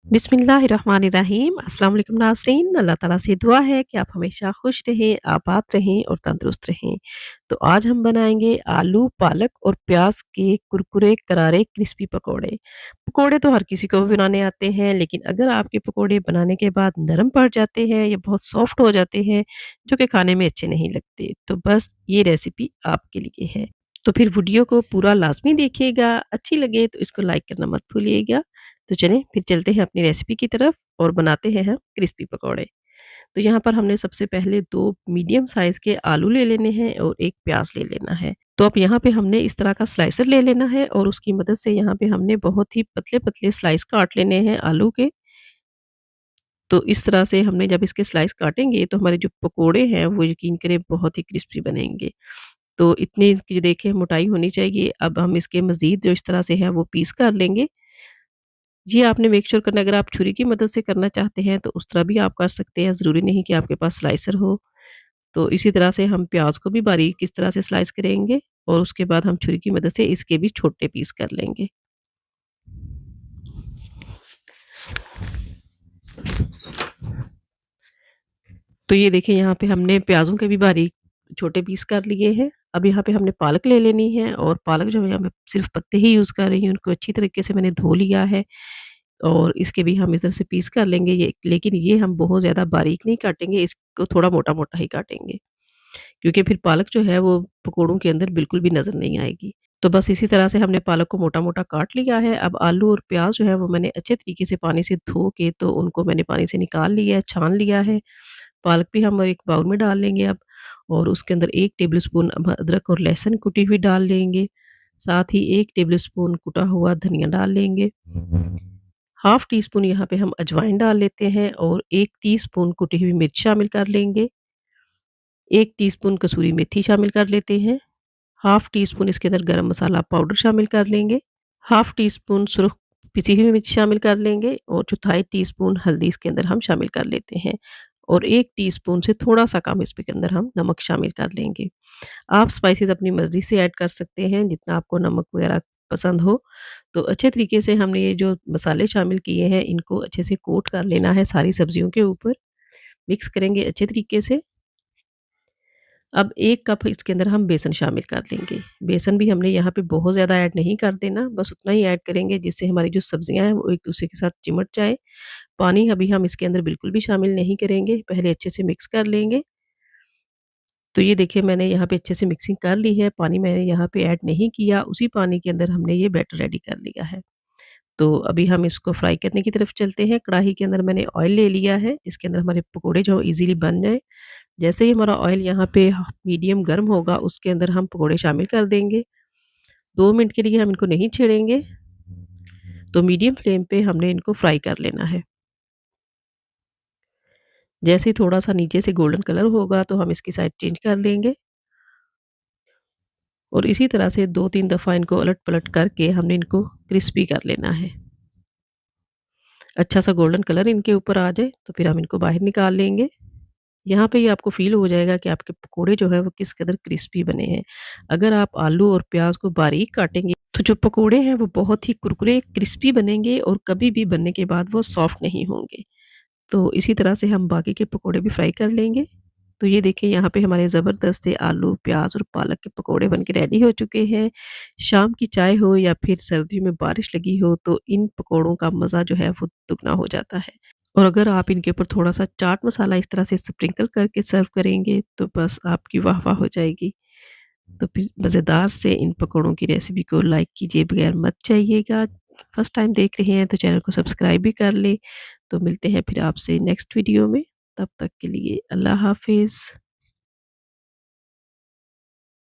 बिस्मिल्लाहिर्रहमानिर्रहीम। अस्सलाम वालेकुम नाज़रीन। अल्लाह ताला से दुआ है कि आप हमेशा खुश रहें, आबाद रहें और तंदुरुस्त रहें। तो आज हम बनाएँगे आलू, पालक और प्याज़ के कुरकुरे, करारे, क्रिस्पी पकोड़े। पकोड़े तो हर किसी को भी बनाने आते हैं, लेकिन अगर आपके पकोड़े बनाने के बाद नरम पड़ जाते हैं या बहुत सॉफ्ट हो जाते हैं, जो कि खाने में अच्छे नहीं लगते, तो बस ये रेसिपी आपके लिए है। तो फिर वीडियो को पूरा लाज़मी देखिएगा, अच्छी लगे तो इसको लाइक करना मत भूलिएगा। तो चलें फिर चलते हैं अपनी रेसिपी की तरफ और बनाते हैं हम क्रिस्पी पकौड़े। तो यहाँ पर हमने सबसे पहले 2 मीडियम साइज़ के आलू ले लेने हैं और 1 प्याज़ ले लेना है। तो अब यहाँ पे हमने इस तरह का स्लाइसर ले लेना है और उसकी मदद से यहाँ पे हमने बहुत ही पतले-पतले स्लाइस काट लेने हैं आलू के। तो इस तरह से हमने जब इसके स्लाइस काटेंगे तो हमारे जो पकोड़े हैं वो यकीन करें बहुत ही क्रिस्पी बनेंगे। तो इतनी इसकी देखिए मोटाई होनी चाहिए। अब हम इसके मज़ीद जो इस तरह से है वो पीस कर लेंगे। जी, आपने मेक श्योर करना अगर आप छुरी की मदद से करना चाहते हैं तो उस तरह भी आप कर सकते हैं, ज़रूरी नहीं कि आपके पास स्लाइसर हो। तो इसी तरह से हम प्याज़ को भी बारीक इस तरह से स्लाइस करेंगे और उसके बाद हम छुरी की मदद से इसके भी छोटे पीस कर लेंगे। तो ये देखिए यहाँ पे हमने प्याज़ों के भी बारीक छोटे पीस कर लिए हैं। अब यहाँ पे हमने पालक ले लेनी है और पालक जो है यहाँ मैं सिर्फ़ पत्ते ही यूज़ कर रही हूँ, उनको अच्छी तरीके से मैंने धो लिया है और इसके भी हम इस तरह से पीस कर लेंगे ये लेकिन ये हम बहुत ज़्यादा बारीक नहीं काटेंगे, इसको थोड़ा मोटा-मोटा ही काटेंगे। क्योंकि फिर पालक जो है वो पकोड़ों के अंदर बिल्कुल भी नज़र नहीं आएगी। तो बस इसी तरह से हमने पालक को मोटा-मोटा काट लिया है। अब आलू और प्याज़ जो है वो मैंने अच्छे तरीके से पानी से धो के तो उनको मैंने पानी से निकाल लिया है, छान लिया है। पालक भी हम एक बाउल में डाल लेंगे अब और उसके अंदर 1 टेबलस्पून अदरक और लहसुन कुटी हुई डाल लेंगे। साथ ही 1 टेबलस्पून कुटा हुआ धनिया डाल लेंगे। हाफ़ टी स्पून यहाँ पे हम अजवाइन डाल लेते हैं और 1 टीस्पून कुटी हुई मिर्च शामिल कर लेंगे। 1 टीस्पून कसूरी मेथी शामिल कर लेते हैं। हाफ़ टी स्पून इसके अंदर गरम मसाला पाउडर शामिल कर लेंगे। हाफ़ टी स्पून सुरख पिसी हुई मिर्च शामिल कर लेंगे और चौथाई टीस्पून हल्दी इसके अंदर हम शामिल कर लेते हैं और 1 टीस्पून से थोड़ा-सा कम इसके अंदर हम नमक शामिल कर लेंगे। आप स्पाइसेस अपनी मर्ज़ी से ऐड कर सकते हैं, जितना आपको नमक वग़ैरह पसंद हो। तो अच्छे तरीके से हमने ये जो मसाले शामिल किए हैं, इनको अच्छे से कोट कर लेना है सारी सब्ज़ियों के ऊपर। मिक्स करेंगे अच्छे तरीके से। अब 1 कप इसके अंदर हम बेसन शामिल कर लेंगे। बेसन भी हमने यहाँ पे बहुत ज़्यादा ऐड नहीं कर देना, बस उतना ही ऐड करेंगे जिससे हमारी जो सब्ज़ियाँ हैं वो एक-दूसरे के साथ चिमट जाएँ। पानी अभी हम इसके अंदर बिल्कुल भी शामिल नहीं करेंगे, पहले अच्छे से मिक्स कर लेंगे। तो ये देखिए मैंने यहाँ पे अच्छे से मिक्सिंग कर ली है, पानी मैंने यहाँ पे ऐड नहीं किया, उसी पानी के अंदर हमने ये बैटर रेडी कर लिया है। तो अभी हम इसको फ्राई करने की तरफ चलते हैं। कढ़ाई के अंदर मैंने ऑयल ले लिया है, जिसके अंदर हमारे पकोड़े जो ईज़िली बन जाएँ। जैसे ही हमारा ऑयल यहाँ पे मीडियम गर्म होगा, उसके अंदर हम पकोड़े शामिल कर देंगे। 2 मिनट के लिए हम इनको नहीं छेड़ेंगे, तो मीडियम फ्लेम पे हमने इनको फ्राई कर लेना है। जैसे ही थोड़ा-सा नीचे से गोल्डन कलर होगा, तो हम इसकी साइड चेंज कर लेंगे और इसी तरह से 2-3 दफ़ा इनको अलट-पलट करके हमने इनको क्रिस्पी कर लेना है। अच्छा-सा गोल्डन कलर इनके ऊपर आ जाए, तो फिर हम इनको बाहर निकाल लेंगे। यहाँ पे ये आपको फ़ील हो जाएगा कि आपके पकोड़े जो है वो किस कदर क्रिस्पी बने हैं। अगर आप आलू और प्याज़ को बारीक काटेंगे, तो जो पकोड़े हैं वो बहुत ही कुरकुरे क्रिस्पी बनेंगे और कभी भी बनने के बाद वो सॉफ्ट नहीं होंगे। तो इसी तरह से हम बाकी के पकोड़े भी फ्राई कर लेंगे। तो ये देखिए यहाँ पे हमारे ज़बरदस्त से आलू, प्याज़ और पालक के पकोड़े बन के रेडी हो चुके हैं। शाम की चाय हो या फिर सर्दियों में बारिश लगी हो तो इन पकोड़ों का मज़ा जो है वो दुगना हो जाता है। और अगर आप इनके ऊपर थोड़ा-सा चाट मसाला इस तरह से स्प्रिंकल करके सर्व करेंगे तो बस आपकी वाह-वाह हो जाएगी। तो फिर मज़ेदार से इन पकौड़ों की रेसिपी को लाइक कीजिए बगैर मत जाइएगा। फर्स्ट टाइम देख रहे हैं तो चैनल को सब्सक्राइब भी कर लें। तो मिलते हैं फिर आपसे नेक्स्ट वीडियो में। तब तक के लिए अल्लाह हाफ़िज़।